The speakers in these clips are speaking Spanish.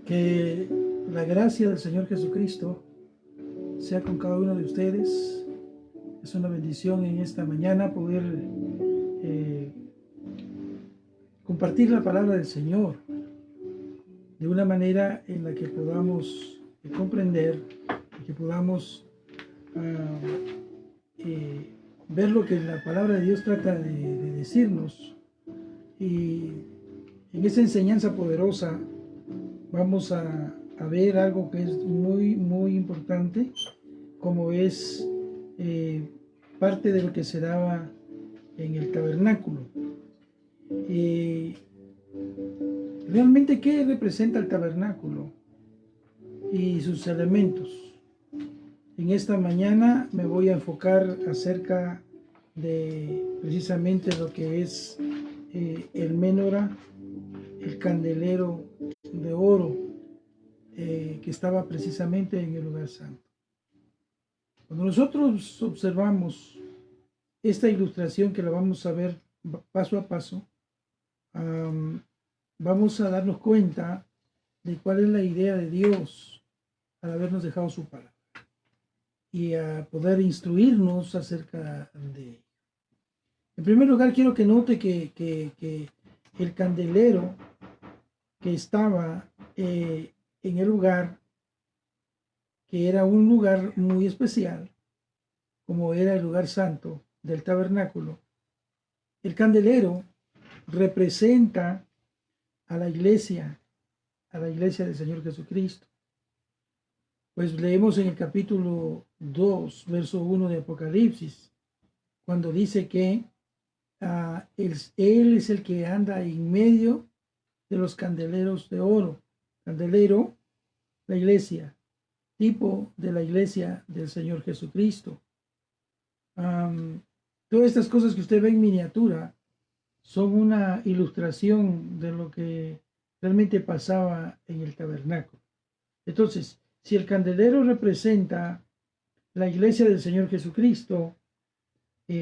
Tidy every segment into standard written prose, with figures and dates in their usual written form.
Que la gracia del Señor Jesucristo sea con cada uno de ustedes. Es una bendición en esta mañana poder compartir la palabra del Señor de una manera en la que podamos comprender y que podamos ver lo que la palabra de Dios trata de decirnos. Y en esa enseñanza poderosa vamos a ver algo que es muy importante, como es parte de lo que se daba en el tabernáculo. Realmente, ¿qué representa el tabernáculo y sus elementos? En esta mañana me voy a enfocar acerca de precisamente lo que es el menorá, el candelero de oro que estaba precisamente en el lugar santo. Cuando nosotros observamos esta ilustración, que la vamos a ver paso a paso, vamos a darnos cuenta de cuál es la idea de Dios al habernos dejado su palabra y a poder instruirnos acerca de ello. En primer lugar, quiero que note que el candelero que estaba en el lugar, que era un lugar muy especial, como era el lugar santo del tabernáculo, el candelero representa a la iglesia del Señor Jesucristo. Pues leemos en el capítulo 2, verso 1 de Apocalipsis, cuando dice que Él es el que anda en medio de los candeleros de oro. Candelero, la iglesia, tipo de la iglesia del Señor Jesucristo. Todas estas cosas que usted ve en miniatura son una ilustración de lo que realmente pasaba en el tabernáculo. Entonces, si el candelero representa la iglesia del Señor Jesucristo,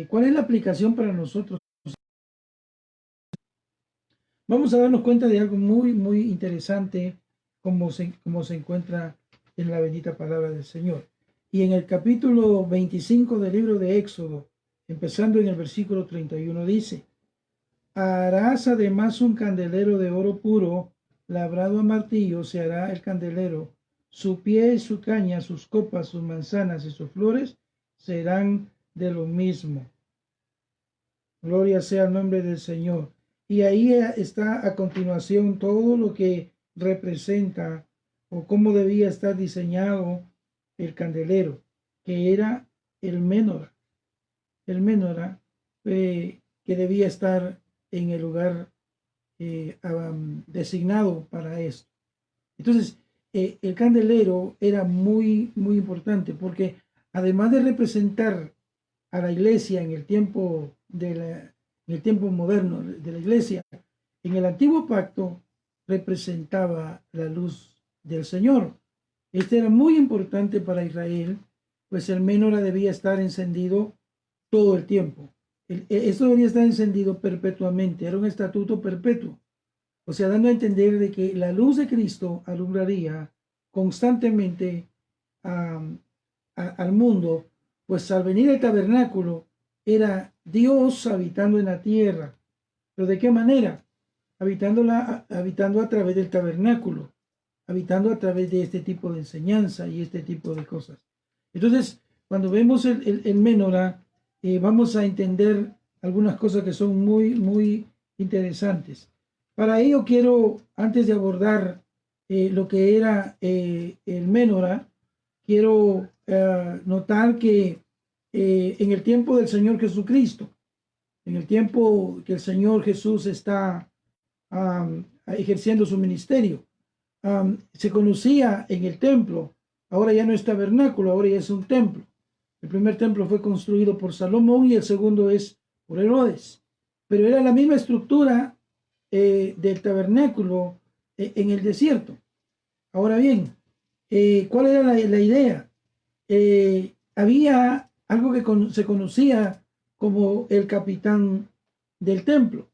¿cuál es la aplicación para nosotros? Vamos a darnos cuenta de algo muy interesante, como se encuentra en la bendita palabra del Señor. Y en el capítulo 25 del libro de Éxodo, empezando en el versículo 31, dice: harás además un candelero de oro puro, labrado a martillo se hará el candelero. Su pie, su caña, sus copas, sus manzanas y sus flores serán de lo mismo. Gloria sea el nombre del Señor. Y ahí está a continuación todo lo que representa o cómo debía estar diseñado el candelero, que era el menorá. El menorá que debía estar en el lugar designado para esto. Entonces, el candelero era muy importante, porque además de representar a la iglesia en el tiempo moderno de la iglesia, en el antiguo pacto representaba la luz del Señor. Este era muy importante para Israel, pues el menorá debía estar encendido todo el tiempo. Esto debía estar encendido perpetuamente, era un estatuto perpetuo. O sea, dando a entender de que la luz de Cristo alumbraría constantemente al mundo, pues al venir el tabernáculo era Dios habitando en la tierra. ¿Pero de qué manera? Habitando a través del tabernáculo, habitando a través de este tipo de enseñanza y este tipo de cosas. Entonces, cuando vemos el menorá, vamos a entender algunas cosas que son muy interesantes. Para ello quiero, antes de abordar lo que era el menorá, quiero notar que en el tiempo del Señor Jesucristo, en el tiempo que el Señor Jesús está ejerciendo su ministerio, se conocía en el templo, ahora ya no es tabernáculo, ahora ya es un templo. El primer templo fue construido por Salomón y el segundo es por Herodes, pero era la misma estructura del tabernáculo en el desierto. Ahora bien, ¿cuál era la idea? Había algo que se conocía como el capitán del templo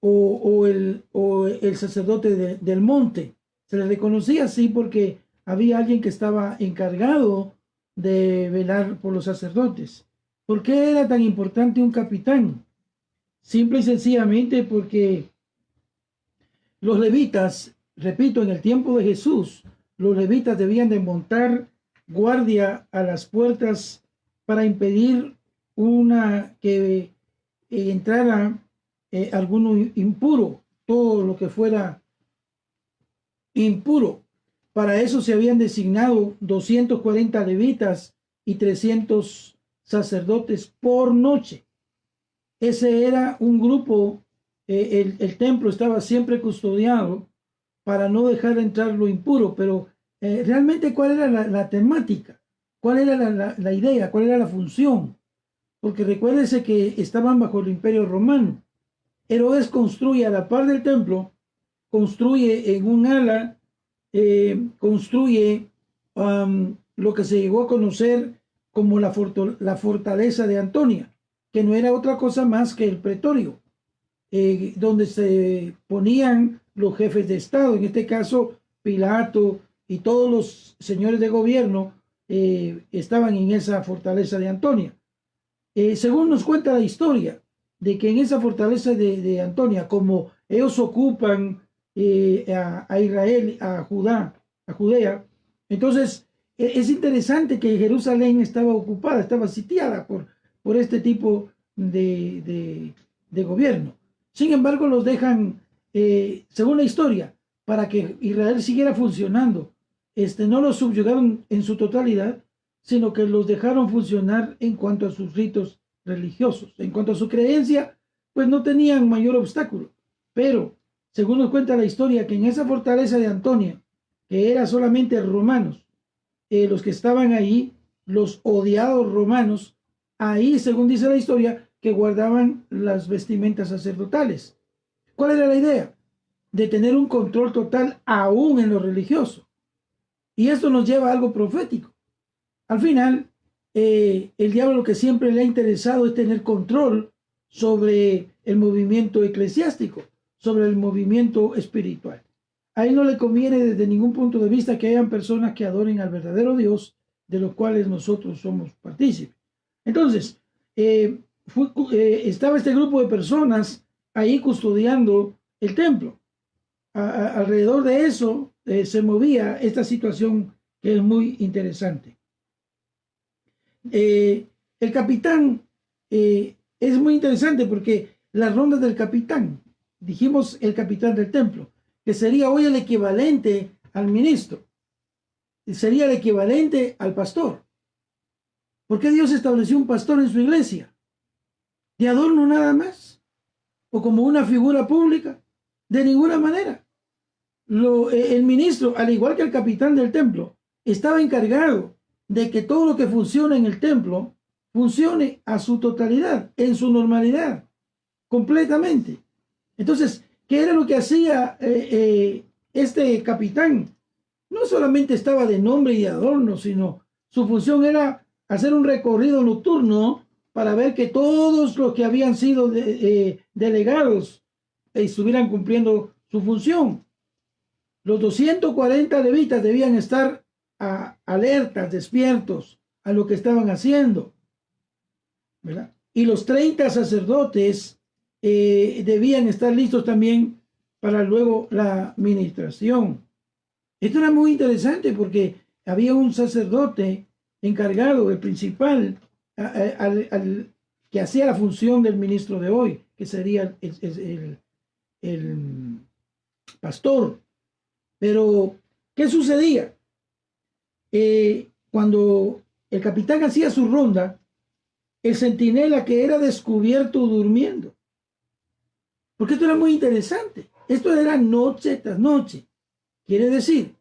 o el sacerdote del monte. Se le reconocía así porque había alguien que estaba encargado de velar por los sacerdotes. ¿Por qué era tan importante un capitán? Simple y sencillamente porque los levitas, repito, en el tiempo de Jesús, los levitas debían de montar guardia a las puertas para impedir que entrara alguno impuro, todo lo que fuera impuro. Para eso se habían designado 240 levitas y 300 sacerdotes por noche. Ese era un grupo, el templo estaba siempre custodiado para no dejar entrar lo impuro, pero realmente ¿cuál era la temática? ¿Cuál era la idea? ¿Cuál era la función? Porque recuérdese que estaban bajo el imperio romano. Herodes construye a la par del templo, construye en un ala, construye lo que se llegó a conocer como la fortaleza de Antonia, que no era otra cosa más que el pretorio, donde se ponían los jefes de Estado, en este caso Pilato y todos los señores de gobierno estaban en esa fortaleza de Antonia. Según nos cuenta la historia, de que en esa fortaleza de Antonia, como ellos ocupan a Israel, a Judea, entonces es interesante que Jerusalén estaba ocupada, estaba sitiada por este tipo de gobierno. Sin embargo, los dejan, según la historia, para que Israel siguiera funcionando. No los subyugaron en su totalidad, sino que los dejaron funcionar en cuanto a sus ritos religiosos. En cuanto a su creencia, pues no tenían mayor obstáculo. Pero, según nos cuenta la historia, que en esa fortaleza de Antonia, que era solamente romanos, los que estaban ahí, los odiados romanos, ahí, según dice la historia, que guardaban las vestimentas sacerdotales. ¿Cuál era la idea? De tener un control total aún en lo religioso. Y esto nos lleva a algo profético. Al final, el diablo lo que siempre le ha interesado es tener control sobre el movimiento eclesiástico, sobre el movimiento espiritual. A él no le conviene desde ningún punto de vista que hayan personas que adoren al verdadero Dios, de los cuales nosotros somos partícipes. Entonces, estaba este grupo de personas ahí custodiando el templo. Alrededor de eso se movía esta situación que es muy interesante. El capitán es muy interesante porque las rondas del capitán, dijimos el capitán del templo, que sería hoy el equivalente al ministro, sería el equivalente al pastor. ¿Por qué Dios estableció un pastor en su iglesia? ¿De adorno nada más? ¿O como una figura pública? De ninguna manera. El ministro, al igual que el capitán del templo, estaba encargado de que todo lo que funciona en el templo funcione a su totalidad, en su normalidad, completamente. Entonces, ¿qué era lo que hacía este capitán? No solamente estaba de nombre y de adorno, sino su función era hacer un recorrido nocturno para ver que todos los que habían sido delegados estuvieran cumpliendo su función. Los 240 levitas debían estar alertas, despiertos a lo que estaban haciendo, ¿verdad? Y los 30 sacerdotes debían estar listos también para luego la ministración. Esto era muy interesante porque había un sacerdote encargado, el principal, que hacía la función del ministro de hoy, que sería el pastor. Pero, ¿qué sucedía? Cuando el capitán hacía su ronda, el centinela que era descubierto durmiendo. Porque esto era muy interesante. Esto era noche tras noche. Quiere decir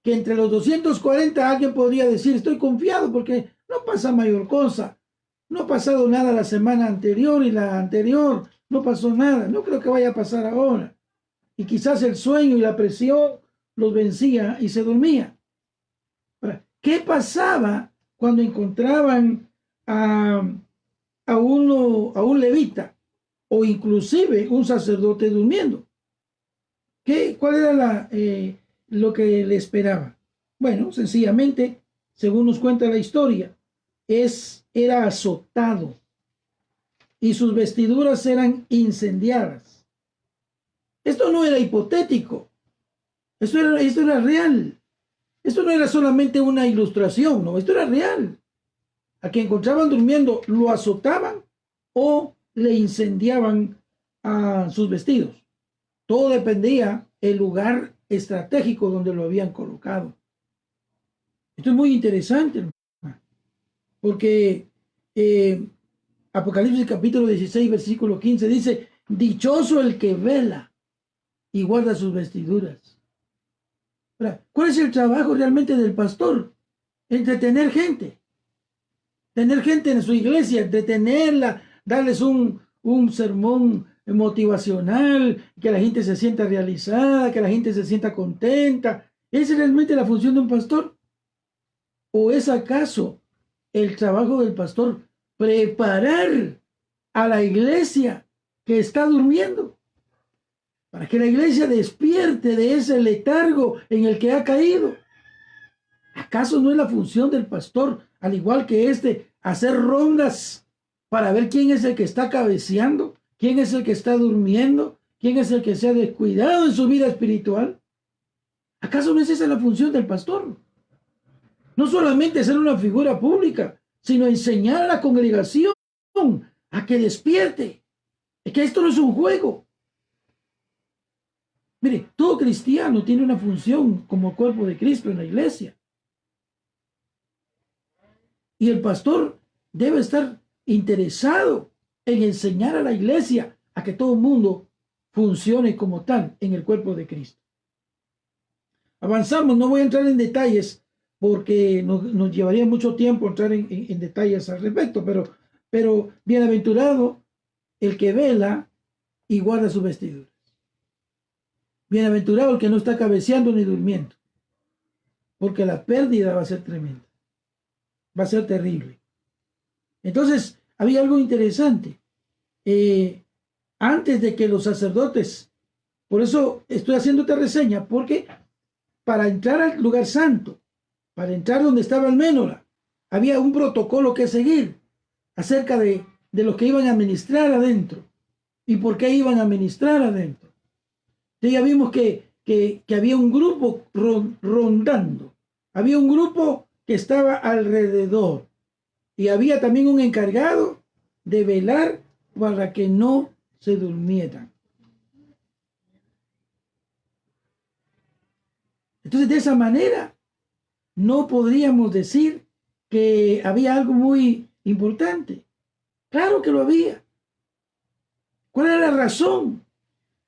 que entre los 240 alguien podría decir, estoy confiado porque no pasa mayor cosa. No ha pasado nada la semana anterior y la anterior. No pasó nada. No creo que vaya a pasar ahora. Y quizás el sueño y la presión los vencía y se dormía. ¿Qué pasaba cuando encontraban a un levita o inclusive un sacerdote durmiendo? ¿Cuál era lo que le esperaba? Bueno, sencillamente, según nos cuenta la historia, era azotado y sus vestiduras eran incendiadas. Esto no era hipotético, esto era real. Esto no era solamente una ilustración, no, esto era real. A quien encontraban durmiendo lo azotaban o le incendiaban a sus vestidos. Todo dependía del lugar estratégico donde lo habían colocado. Esto es muy interesante, porque Apocalipsis capítulo 16, versículo 15 dice, dichoso el que vela y guarda sus vestiduras. ¿Cuál es el trabajo realmente del pastor? Entretener gente. Tener gente en su iglesia, entretenerla, darles un sermón motivacional, que la gente se sienta realizada, que la gente se sienta contenta. ¿Es realmente la función de un pastor? ¿O es acaso el trabajo del pastor preparar a la iglesia que está durmiendo? Para que la iglesia despierte de ese letargo en el que ha caído. ¿Acaso no es la función del pastor, al igual que hacer rondas para ver quién es el que está cabeceando, quién es el que está durmiendo, quién es el que se ha descuidado en su vida espiritual? ¿Acaso no es esa la función del pastor? No solamente ser una figura pública, sino enseñar a la congregación a que despierte. Es que esto no es un juego. Mire, todo cristiano tiene una función como cuerpo de Cristo en la iglesia. Y el pastor debe estar interesado en enseñar a la iglesia a que todo el mundo funcione como tal en el cuerpo de Cristo. Avanzamos, no voy a entrar en detalles porque nos llevaría mucho tiempo entrar en detalles al respecto, pero bienaventurado el que vela y guarda sus vestiduras. Bienaventurado el que no está cabeceando ni durmiendo, porque la pérdida va a ser tremenda, va a ser terrible. Entonces, había algo interesante. Antes de que los sacerdotes, por eso estoy haciendo esta reseña, porque para entrar al lugar santo, para entrar donde estaba el Ménora, había un protocolo que seguir acerca de los que iban a ministrar adentro y por qué iban a ministrar adentro. Entonces ya vimos que había un grupo rondando, había un grupo que estaba alrededor y había también un encargado de velar para que no se durmieran. Entonces, de esa manera, no podríamos decir que había algo muy importante. Claro que lo había. ¿Cuál es la razón?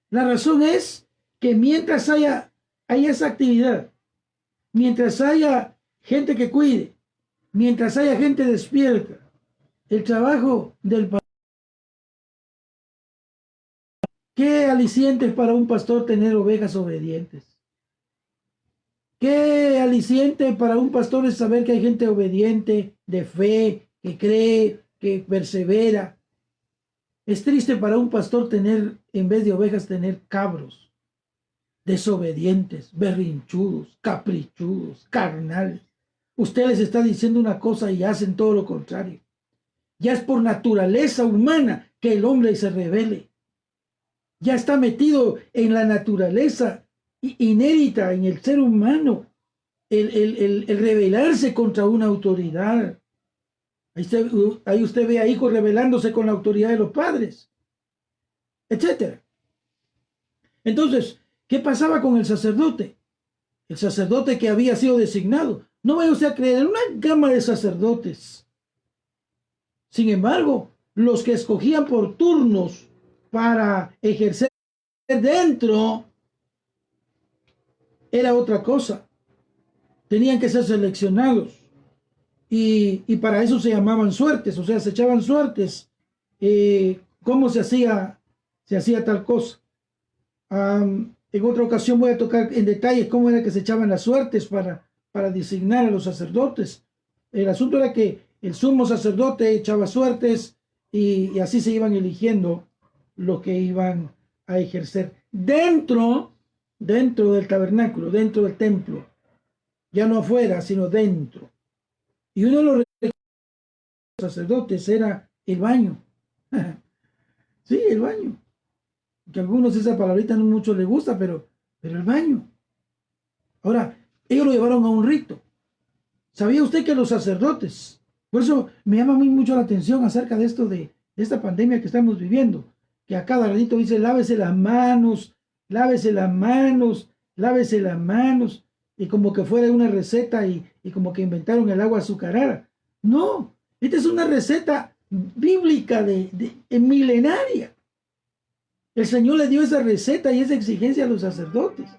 La razón es que mientras haya esa actividad, mientras haya gente que cuide, mientras haya gente despierta, el trabajo del pastor. ¿Qué aliciente para un pastor tener ovejas obedientes? ¿Qué aliciente para un pastor es saber que hay gente obediente, de fe, que cree, que persevera? Es triste para un pastor tener, en vez de ovejas, tener cabros, desobedientes, berrinchudos, caprichudos, carnales. Usted les está diciendo una cosa y hacen todo lo contrario. Ya es por naturaleza humana que el hombre se rebele. Ya está metido en la naturaleza inédita en el ser humano el rebelarse contra una autoridad. Ahí usted ve a hijos rebelándose con la autoridad de los padres, etc. Entonces, ¿qué pasaba con el sacerdote? El sacerdote que había sido designado. No vaya usted a creer en una gama de sacerdotes. Sin embargo, los que escogían por turnos para ejercer dentro era otra cosa. Tenían que ser seleccionados y para eso se llamaban suertes, o sea, se echaban suertes. ¿Cómo se hacía tal cosa? En otra ocasión voy a tocar en detalles cómo era que se echaban las suertes para designar a los sacerdotes. El asunto era que el sumo sacerdote echaba suertes y así se iban eligiendo los que iban a ejercer dentro dentro del tabernáculo, dentro del templo, ya no afuera, sino dentro. Y uno de los sacerdotes era el baño. Sí, el baño. Que a algunos esa palabrita no mucho les gusta, pero el baño. Ahora, ellos lo llevaron a un rito. ¿Sabía usted que los sacerdotes, por eso me llama muy mucho la atención acerca de esto de esta pandemia que estamos viviendo, que a cada ratito dice lávese las manos, lávese las manos, lávese las manos, y como que fuera una receta y como que inventaron el agua azucarada? No, esta es una receta bíblica milenaria. El Señor le dio esa receta y esa exigencia a los sacerdotes.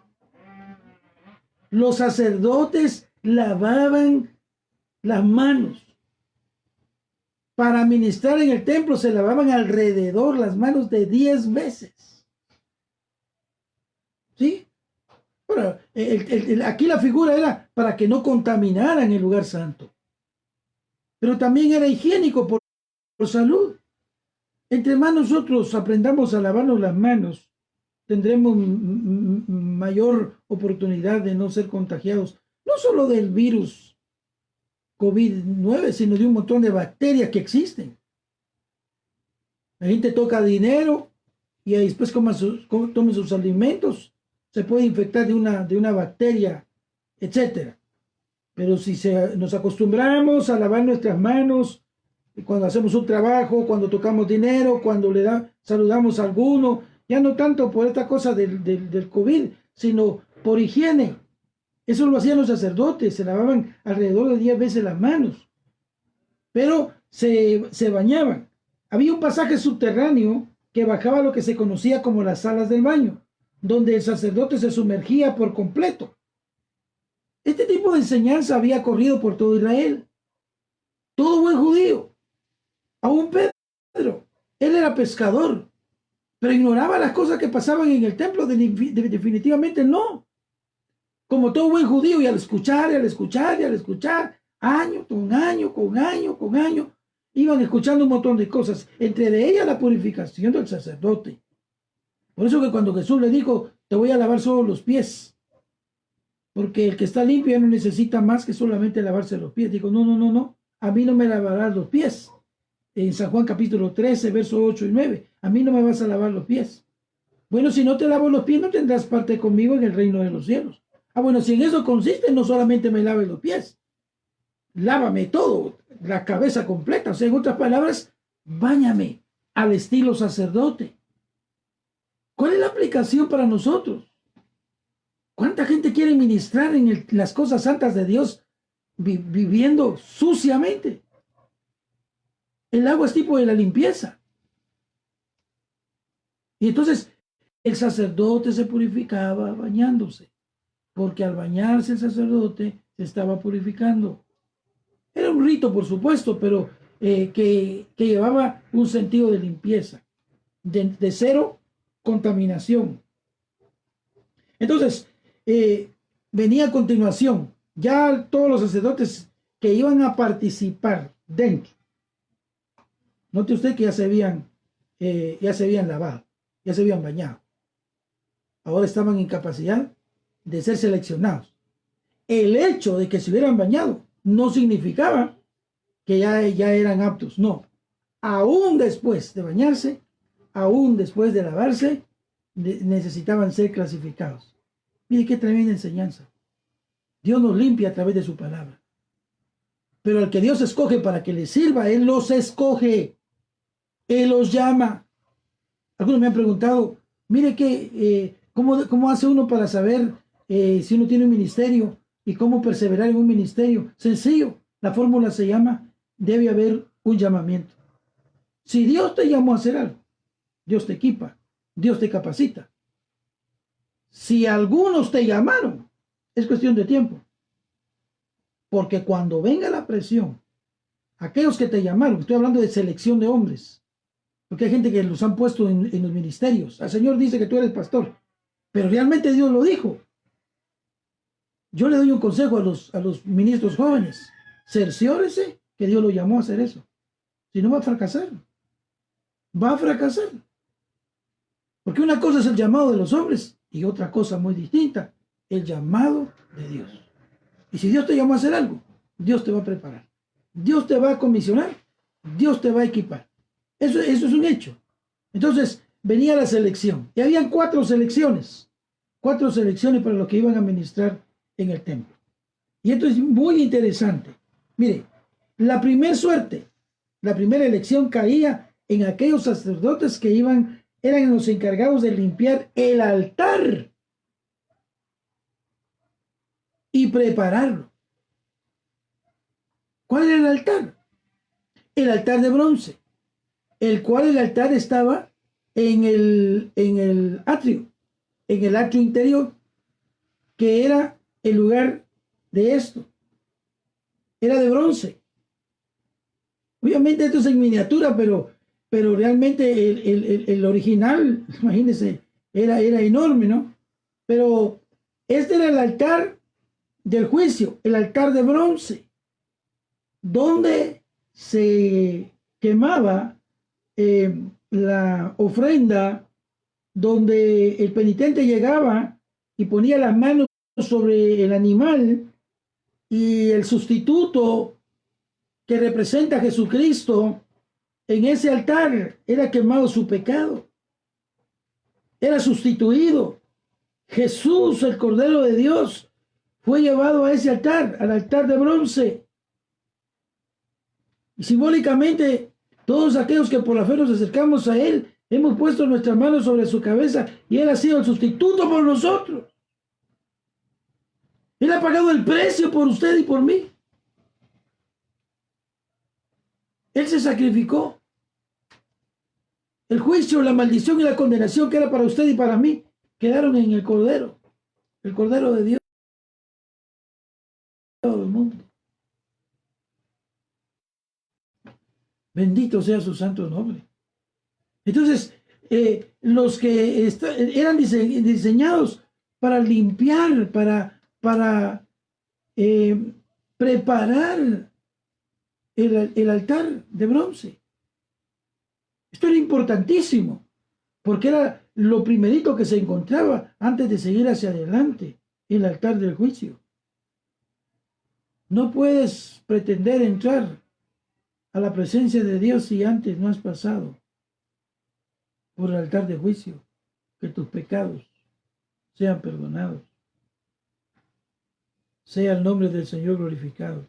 Los sacerdotes lavaban las manos. Para ministrar en el templo se lavaban alrededor las manos de 10 veces. ¿Sí? Bueno, aquí la figura era para que no contaminaran el lugar santo. Pero también era higiénico por salud. Entre más nosotros aprendamos a lavarnos las manos, tendremos mayor oportunidad de no ser contagiados, no solo del virus COVID-19, sino de un montón de bacterias que existen. La gente toca dinero y después tome sus alimentos, se puede infectar de una bacteria, etc. Pero si nos acostumbramos a lavar nuestras manos cuando hacemos un trabajo, cuando tocamos dinero, cuando saludamos a alguno, ya no tanto por esta cosa del COVID, sino por higiene. Eso lo hacían los sacerdotes, se lavaban alrededor de 10 veces las manos, pero se bañaban. Había un pasaje subterráneo que bajaba a lo que se conocía como las salas del baño, donde el sacerdote se sumergía por completo. Este tipo de enseñanza había corrido por todo Israel. Todo buen judío, aún Pedro, él era pescador, pero ignoraba las cosas que pasaban en el templo. Definitivamente no. Como todo buen judío, y al escuchar, año con año, iban escuchando un montón de cosas, entre de ellas la purificación del sacerdote. Por eso que cuando Jesús le dijo, te voy a lavar solo los pies, porque el que está limpio ya no necesita más que solamente lavarse los pies. Dijo, no, a mí no me lavarás los pies. En San Juan capítulo 13, versos 8 y 9, a mí no me vas a lavar los pies. Bueno, si no te lavo los pies, no tendrás parte conmigo en el reino de los cielos. Bueno, si en eso consiste, no solamente me laves los pies, lávame todo, la cabeza completa. O sea, en otras palabras, báñame al estilo sacerdote. ¿Cuál es la aplicación para nosotros? ¿Cuánta gente quiere ministrar en las cosas santas de Dios viviendo suciamente? El agua es tipo de la limpieza. Y entonces el sacerdote se purificaba bañándose, porque al bañarse el sacerdote se estaba purificando. Era un rito, por supuesto, pero que llevaba un sentido de limpieza, de cero contaminación. Entonces, venía a continuación, ya todos los sacerdotes que iban a participar dentro. Note usted que ya se habían lavado, ya se habían bañado. Ahora estaban en capacidad de ser seleccionados. El hecho de que se hubieran bañado no significaba que ya eran aptos, no. Aún después de bañarse, aún después de lavarse, necesitaban ser clasificados. Mire qué tremenda enseñanza. Dios nos limpia a través de su palabra. Pero al que Dios escoge para que le sirva, Él los escoge. Él los llama. Algunos me han preguntado, mire ¿cómo hace uno para saber si uno tiene un ministerio y cómo perseverar en un ministerio? Sencillo, la fórmula se llama, debe haber un llamamiento. Si Dios te llamó a hacer algo, Dios te equipa, Dios te capacita. Si algunos te llamaron, es cuestión de tiempo. Porque cuando venga la presión, aquellos que te llamaron, estoy hablando de selección de hombres, porque hay gente que los han puesto en los ministerios. El Señor dice que tú eres pastor, pero realmente Dios lo dijo. Yo le doy un consejo a los ministros jóvenes. Cerciórese que Dios lo llamó a hacer eso. Si no, va a fracasar. Va a fracasar. Porque una cosa es el llamado de los hombres Y otra cosa muy distinta, el llamado de Dios. Y si Dios te llamó a hacer algo, Dios te va a preparar. Dios te va a comisionar. Dios te va a equipar. Eso es un hecho. Entonces, venía la selección. Y habían 4 selecciones. 4 selecciones para los que iban a ministrar en el templo. Y esto es muy interesante. Mire, la primera suerte, la primera elección caía en aquellos sacerdotes que eran los encargados de limpiar el altar y prepararlo. ¿Cuál era el altar? El altar de bronce, el cual el altar estaba en el atrio interior, que era el lugar de esto. Era de bronce. Obviamente esto es en miniatura, pero realmente el original, imagínense, era enorme, ¿no? Pero este era el altar del juicio, el altar de bronce, donde se quemaba la ofrenda, donde el penitente llegaba y ponía las manos sobre el animal, y el sustituto que representa a Jesucristo en ese altar era quemado su pecado, era sustituido. Jesús, el Cordero de Dios, fue llevado a ese altar, al altar de bronce. Y simbólicamente, todos aquellos que por la fe nos acercamos a Él, hemos puesto nuestras manos sobre su cabeza y Él ha sido el sustituto por nosotros. Él ha pagado el precio por usted y por mí. Él se sacrificó. El juicio, la maldición y la condenación que era para usted y para mí quedaron en el Cordero de Dios del mundo. Bendito sea su santo nombre. Entonces, los que eran diseñados para limpiar, para preparar el altar de bronce. Esto era importantísimo, porque era lo primerito que se encontraba antes de seguir hacia adelante, el altar del juicio. No puedes pretender entrar a la presencia de Dios si antes no has pasado por el altar de juicio, que tus pecados sean perdonados. Sea el nombre del Señor glorificado.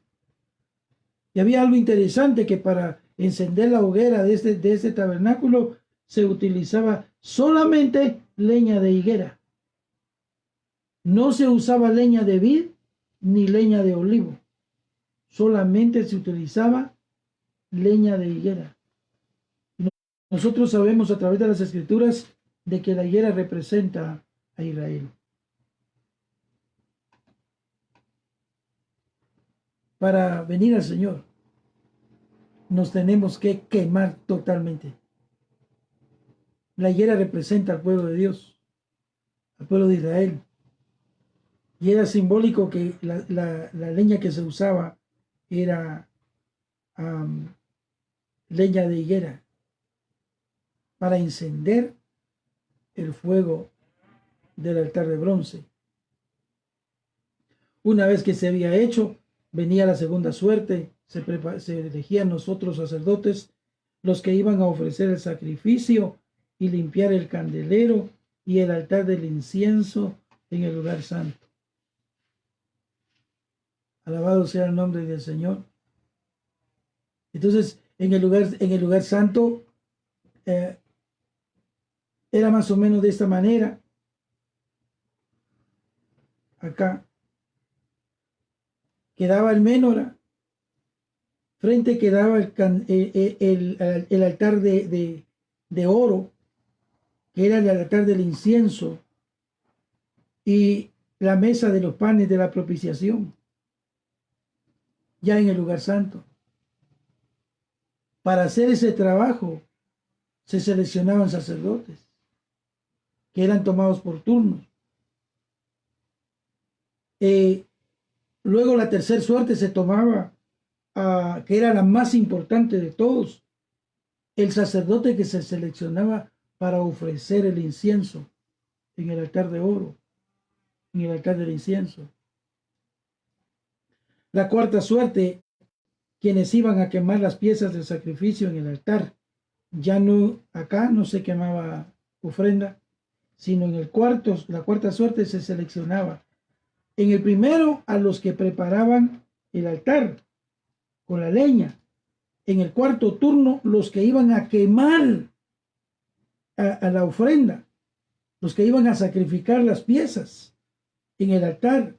Y había algo interesante, que para encender la hoguera de este tabernáculo se utilizaba solamente leña de higuera. No se usaba leña de vid ni leña de olivo. Solamente se utilizaba leña de higuera. Nosotros sabemos a través de las Escrituras de que la higuera representa a Israel. Para venir al Señor, nos tenemos que quemar totalmente. La higuera representa al pueblo de Dios, al pueblo de Israel. Y era simbólico que la leña que se usaba era leña de higuera para encender el fuego del altar de bronce. Una vez que se había hecho, venía la segunda suerte. Se elegían los otros sacerdotes, los que iban a ofrecer el sacrificio y limpiar el candelero y el altar del incienso en el lugar santo. Alabado sea el nombre del Señor. Entonces, en el lugar santo era más o menos de esta manera. Acá quedaba el menora, frente quedaba el altar de oro, que era el altar del incienso, y la mesa de los panes de la propiciación, ya en el lugar santo. Para hacer ese trabajo se seleccionaban sacerdotes que eran tomados por turnos. Luego la tercera suerte se tomaba, que era la más importante de todos, el sacerdote que se seleccionaba para ofrecer el incienso en el altar de oro, en el altar del incienso. La cuarta suerte, quienes iban a quemar las piezas del sacrificio en el altar. Ya no, acá no se quemaba ofrenda, sino en el cuarto, la cuarta suerte se seleccionaba. En el primero, a los que preparaban el altar con la leña. En el cuarto turno, los que iban a quemar a la ofrenda, los que iban a sacrificar las piezas en el altar.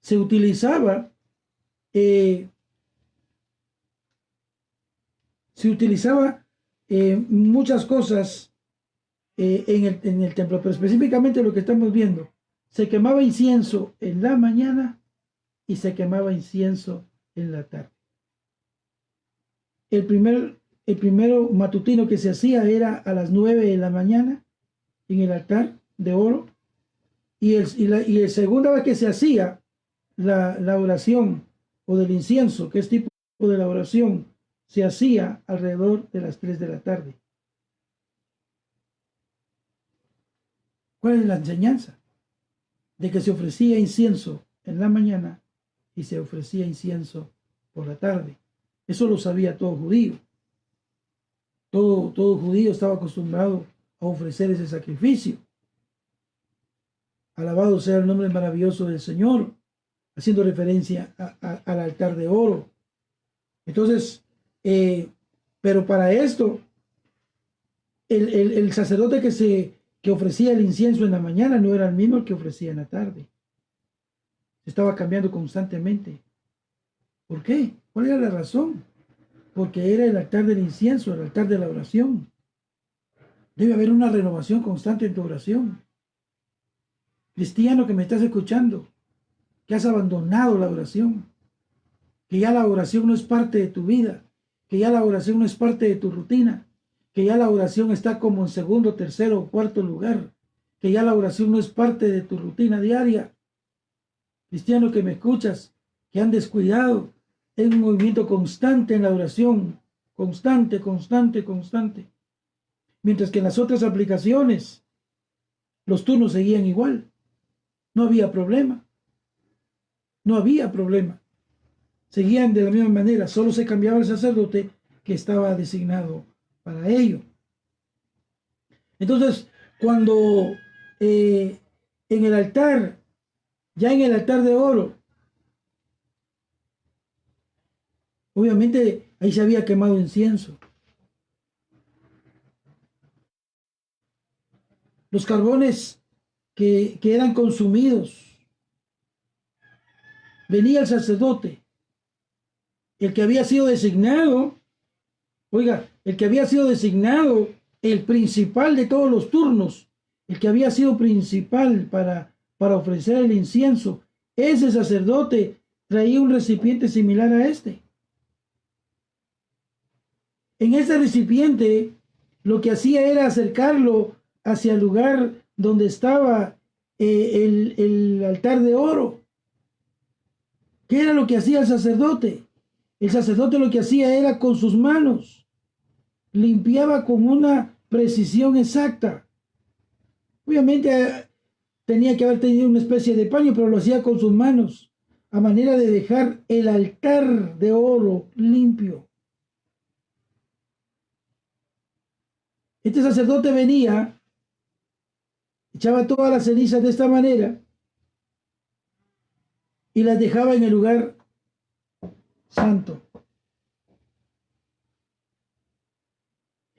Se utilizaba muchas cosas en el templo, pero específicamente lo que estamos viendo, se quemaba incienso en la mañana y se quemaba incienso en la tarde. El primero matutino que se hacía era a las 9 de la mañana en el altar de oro, y la segunda vez que se hacía la oración o del incienso, que es tipo de la oración, se hacía alrededor de las 3 de la tarde. ¿Cuál es la enseñanza? De que se ofrecía incienso en la mañana y se ofrecía incienso por la tarde. Eso lo sabía todo judío. Todo judío estaba acostumbrado a ofrecer ese sacrificio. Alabado sea el nombre maravilloso del Señor, haciendo referencia al altar de oro. Entonces, pero para esto, el sacerdote que ofrecía el incienso en la mañana no era el mismo que ofrecía en la tarde. Se estaba cambiando constantemente. ¿Por qué? ¿Cuál era la razón? Porque era el altar del incienso, el altar de la oración. Debe haber una renovación constante en tu oración. Cristiano que me estás escuchando, que has abandonado la oración, que ya la oración no es parte de tu vida, que ya la oración no es parte de tu rutina, que ya la oración está como en segundo, tercero o cuarto lugar, que ya la oración no es parte de tu rutina diaria. Cristiano que me escuchas, que han descuidado, es un movimiento constante en la oración, constante. Mientras que en las otras aplicaciones los turnos seguían igual. No había problema. Seguían de la misma manera, solo se cambiaba el sacerdote que estaba designado para ello. Entonces, cuando en el altar, ya en el altar de oro, obviamente ahí se había quemado incienso. Los carbones que eran consumidos, venía el sacerdote, el que había sido designado, el principal de todos los turnos, el que había sido principal para ofrecer el incienso, ese sacerdote traía un recipiente similar a este. En ese recipiente lo que hacía era acercarlo hacia el lugar donde estaba el altar de oro. ¿Qué era lo que hacía el sacerdote? El sacerdote lo que hacía era con sus manos, limpiaba con una precisión exacta. Obviamente tenía que haber tenido una especie de paño, pero lo hacía con sus manos, a manera de dejar el altar de oro limpio. Este sacerdote venía, echaba todas las cenizas de esta manera y las dejaba en el lugar santo.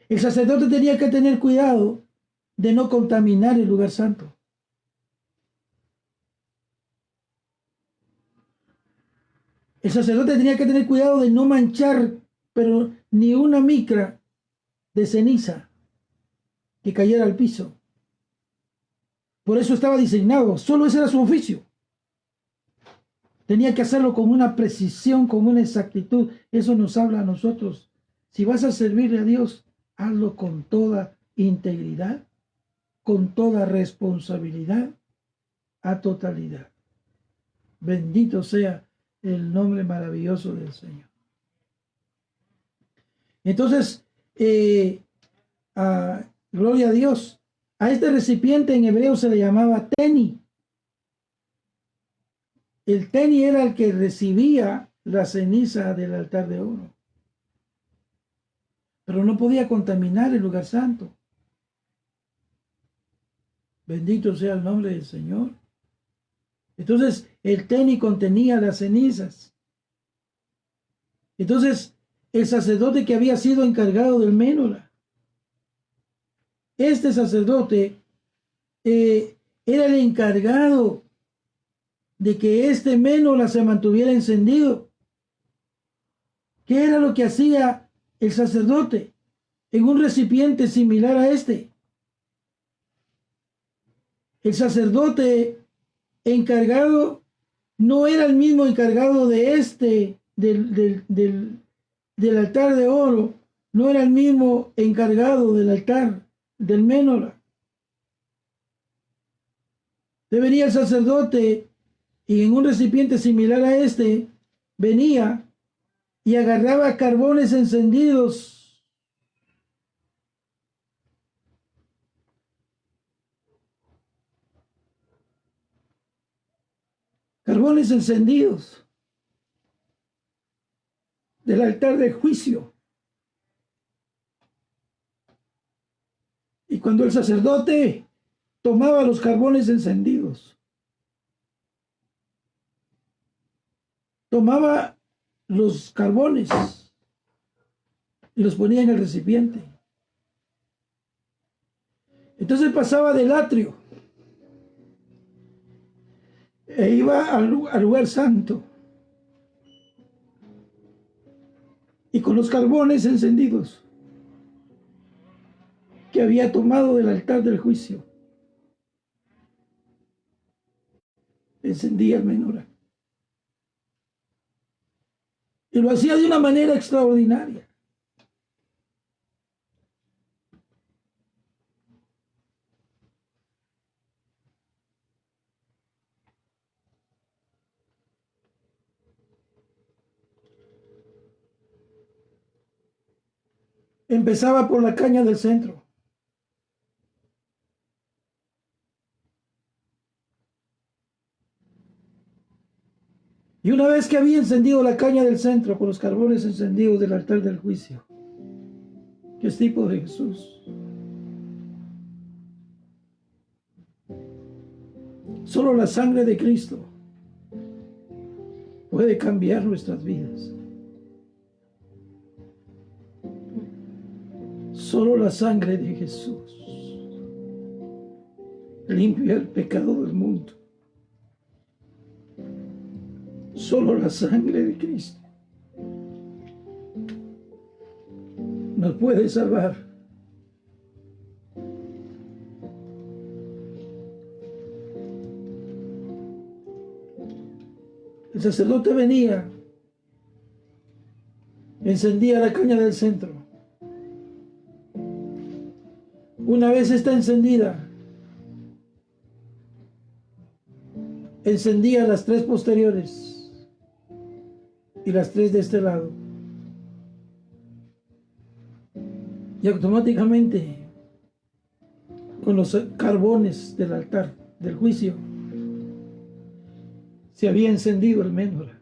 El sacerdote tenía que tener cuidado de no contaminar el lugar santo. El sacerdote tenía que tener cuidado de no manchar, pero ni una micra de ceniza que cayera al piso. Por eso estaba designado, solo ese era su oficio. Tenía que hacerlo con una precisión, con una exactitud. Eso nos habla a nosotros. Si vas a servirle a Dios, hazlo con toda integridad, con toda responsabilidad, a totalidad. Bendito sea el nombre maravilloso del Señor. Entonces, Gloria a Dios. A este recipiente en hebreo se le llamaba teni. El teni era el que recibía la ceniza del altar de oro. Pero no podía contaminar el lugar santo. Bendito sea el nombre del Señor. Entonces, el teni contenía las cenizas. Entonces, el sacerdote que había sido encargado del menorá, este sacerdote era el encargado de que este menorá se mantuviera encendido. ¿Qué era lo que hacía el sacerdote en un recipiente similar a este? El sacerdote encargado no era el mismo encargado de del altar de oro, no era el mismo encargado del altar del menorá. Debería el sacerdote, y en un recipiente similar a este, venía y agarraba carbones encendidos. Carbones encendidos del altar de juicio. Y cuando el sacerdote tomaba los carbones encendidos, tomaba los carbones y los ponía en el recipiente. Entonces pasaba del atrio e iba al lugar santo. Y con los carbones encendidos que había tomado del altar del juicio, encendía el menorá. Y lo hacía de una manera extraordinaria. Empezaba por la caña del centro. Y una vez que había encendido la caña del centro con los carbones encendidos del altar del juicio, que es tipo de Jesús, solo la sangre de Cristo puede cambiar nuestras vidas. Solo la sangre de Jesús limpia el pecado del mundo. Solo la sangre de Cristo nos puede salvar. El sacerdote venía, encendía la caña del centro. Una vez está encendida, encendía las tres posteriores y las tres de este lado. Y automáticamente, con los carbones del altar del juicio, se había encendido el menorá.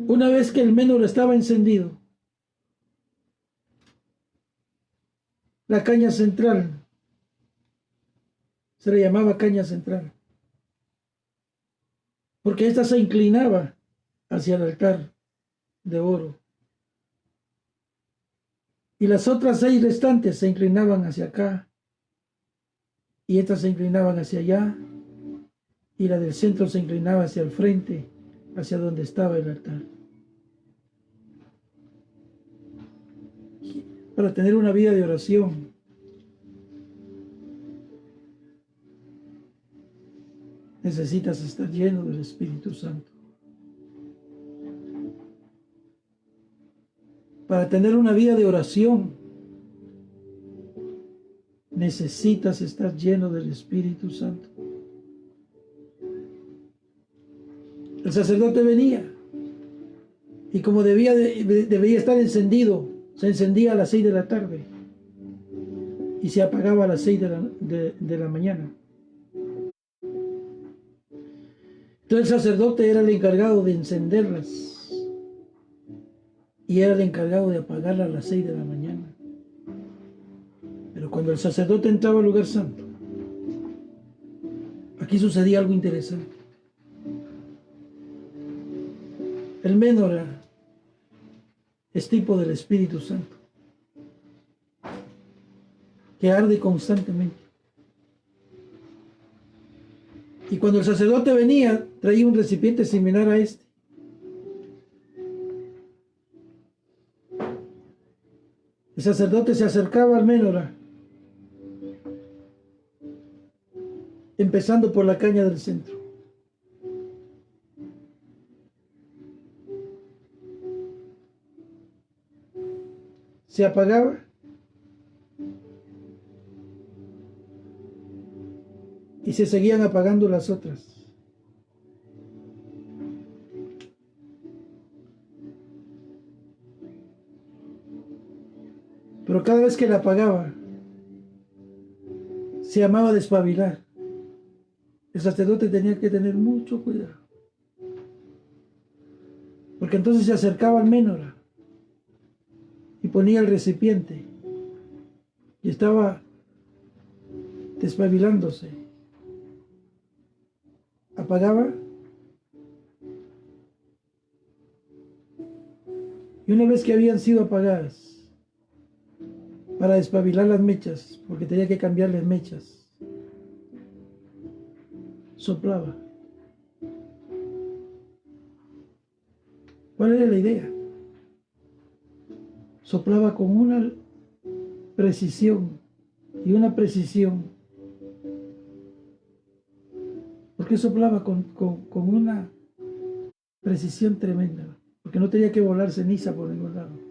Una vez que el menorá estaba encendido, la caña central se le llamaba caña central, porque ésta se inclinaba hacia el altar de oro. Y las otras 6 restantes se inclinaban hacia acá, y estas se inclinaban hacia allá, y la del centro se inclinaba hacia el frente, hacia donde estaba el altar. Para tener una vida de oración, necesitas estar lleno del Espíritu Santo. Para tener una vida de oración, necesitas estar lleno del Espíritu Santo. El sacerdote venía y como debía estar encendido, se encendía a las 6 de la tarde y se apagaba a las 6 de la mañana. Entonces el sacerdote era el encargado de encenderlas y era el encargado de apagarlas a las 6 de la mañana. Pero cuando el sacerdote entraba al lugar santo, aquí sucedía algo interesante. El Menora es tipo del Espíritu Santo, que arde constantemente. Y cuando el sacerdote venía, traía un recipiente similar a este. El sacerdote se acercaba al Menora, empezando por la caña del centro. Se apagaba y se seguían apagando las otras. Pero cada vez que la apagaba, se llamaba despabilar. El sacerdote tenía que tener mucho cuidado, porque entonces se acercaba al Menora y ponía el recipiente y estaba despabilándose. Apagaba y una vez que habían sido apagadas, para despabilar las mechas, porque tenía que cambiarles mechas, soplaba. ¿Cuál era la idea? Soplaba con una precisión y una precisión. ¿Por qué soplaba con una precisión tremenda? Porque no tenía que volar ceniza por ningún lado.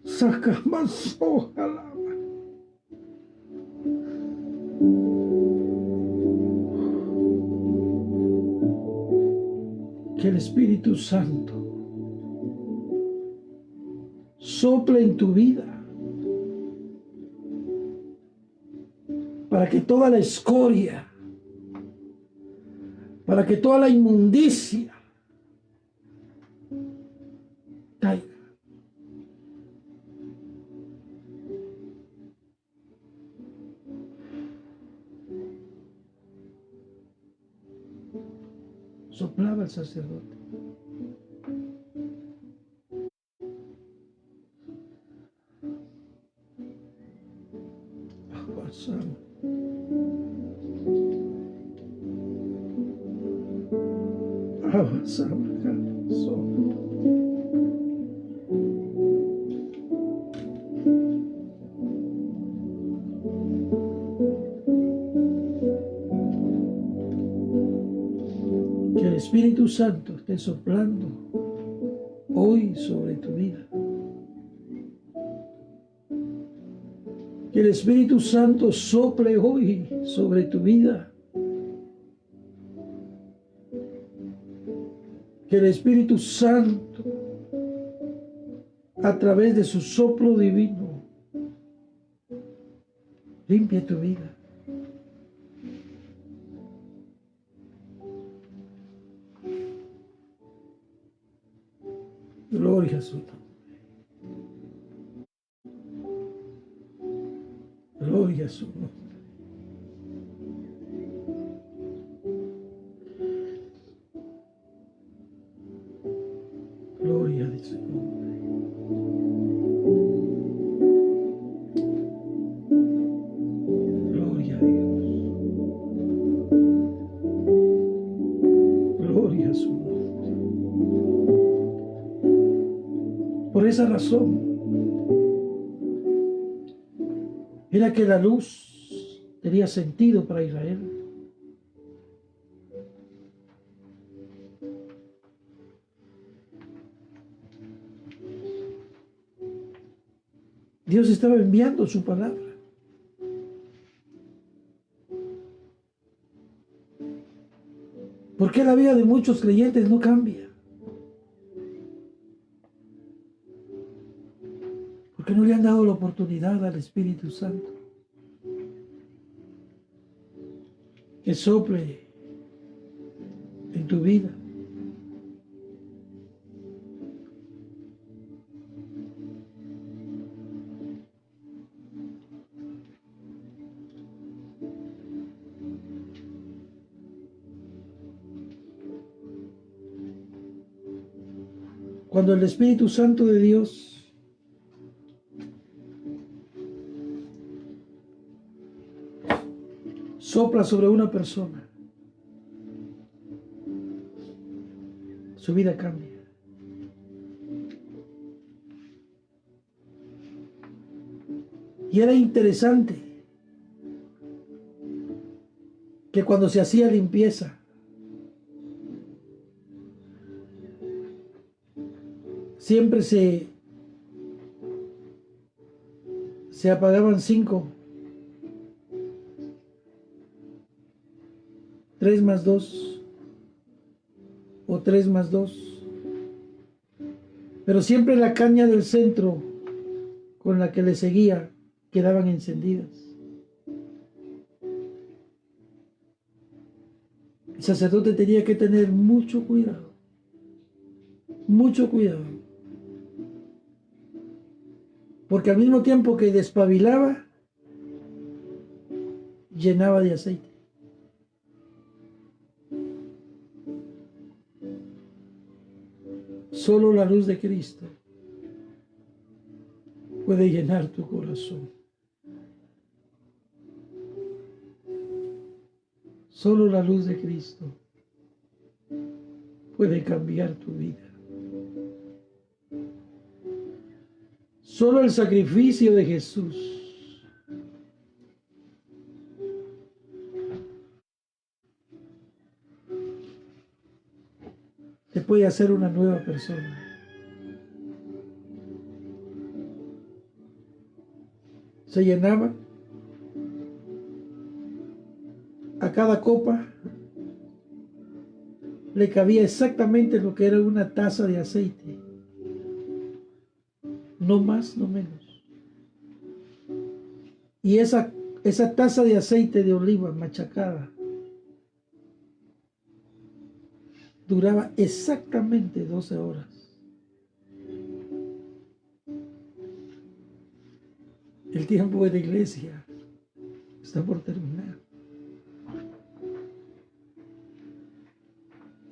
Saca más ojalá. Que el Espíritu Santo sople en tu vida para que toda la escoria, para que toda la inmundicia caiga. Soplaba el sacerdote. Que el Espíritu Santo esté soplando hoy sobre tu vida. Que el Espíritu Santo sople hoy sobre tu vida. Que el Espíritu Santo, a través de su soplo divino, limpie tu vida. Gloria a su nombre. Gloria a su nombre. Gloria a su nombre. Gloria a Dios. Gloria a su nombre. Por esa razón, era que la luz tenía sentido para Israel. Dios estaba enviando su palabra. ¿Por qué la vida de muchos creyentes no cambia? Porque no le han dado la oportunidad al Espíritu Santo que sople en tu vida. Cuando el Espíritu Santo de Dios sopla sobre una persona, su vida cambia. Y era interesante que cuando se hacía limpieza, siempre se apagaban 5, 3 más 2 o 3 más 2, pero siempre la caña del centro con la que le seguía quedaban encendidas. El sacerdote tenía que tener mucho cuidado, porque al mismo tiempo que despabilaba, llenaba de aceite. Solo la luz de Cristo puede llenar tu corazón. Solo la luz de Cristo puede cambiar tu vida. Solo el sacrificio de Jesús te puede hacer una nueva persona. Se llenaba a cada copa, le cabía exactamente lo que era una taza de aceite, no más, no menos. Y esa taza de aceite de oliva machacada duraba exactamente 12 horas. El tiempo de la iglesia está por terminar.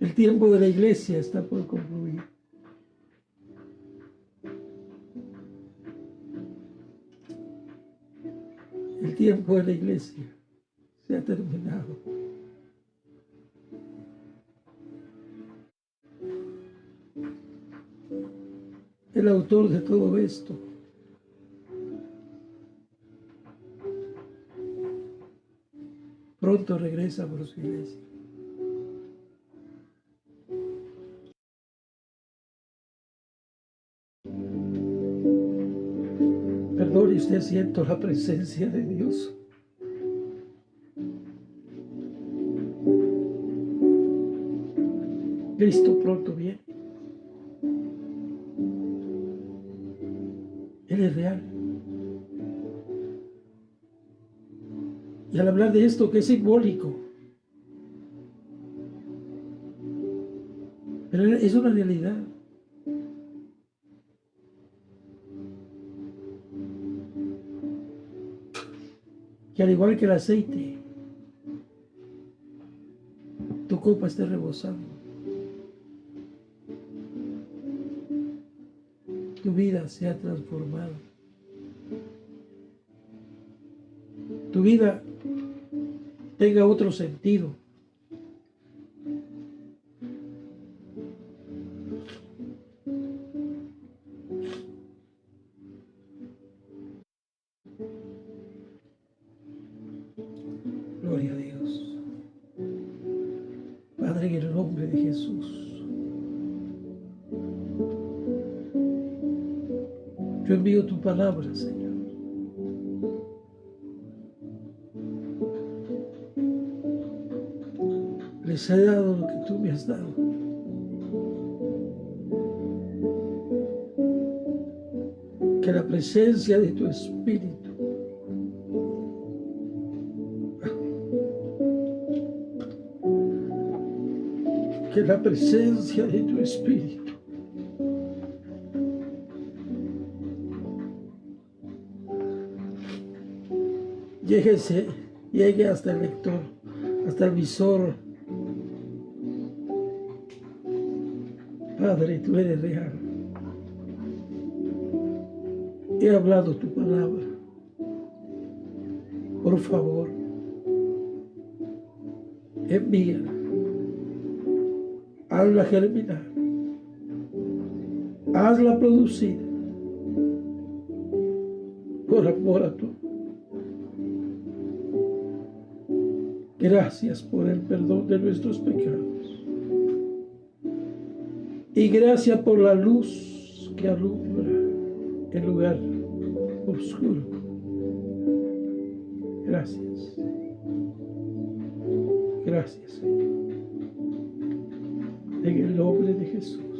El tiempo de la iglesia está por concluir. El tiempo de la iglesia se ha terminado. El autor de todo esto pronto regresa por su iglesia. Perdone usted, siento la presencia de Dios. Cristo pronto viene. Él es real. Y al hablar de esto, que es simbólico, pero es una realidad. Que al igual que el aceite, tu copa esté rebosando. Tu vida se ha transformado. Tu vida tenga otro sentido. Gloria a Dios. Padre, en el nombre de Jesús, yo envío tu palabra, Señor. Les he dado lo que tú me has dado. Que la presencia de tu Espíritu que la presencia de tu Espíritu llegue hasta el lector, hasta el visor. Padre, tú eres real. He hablado tu palabra. Por favor, envíala. Hazla germinar. Hazla producir. Por amor a tu. Gracias por el perdón de nuestros pecados. Y gracias por la luz que alumbra el lugar oscuro. Gracias. Gracias, Señor. En el nombre de Jesús.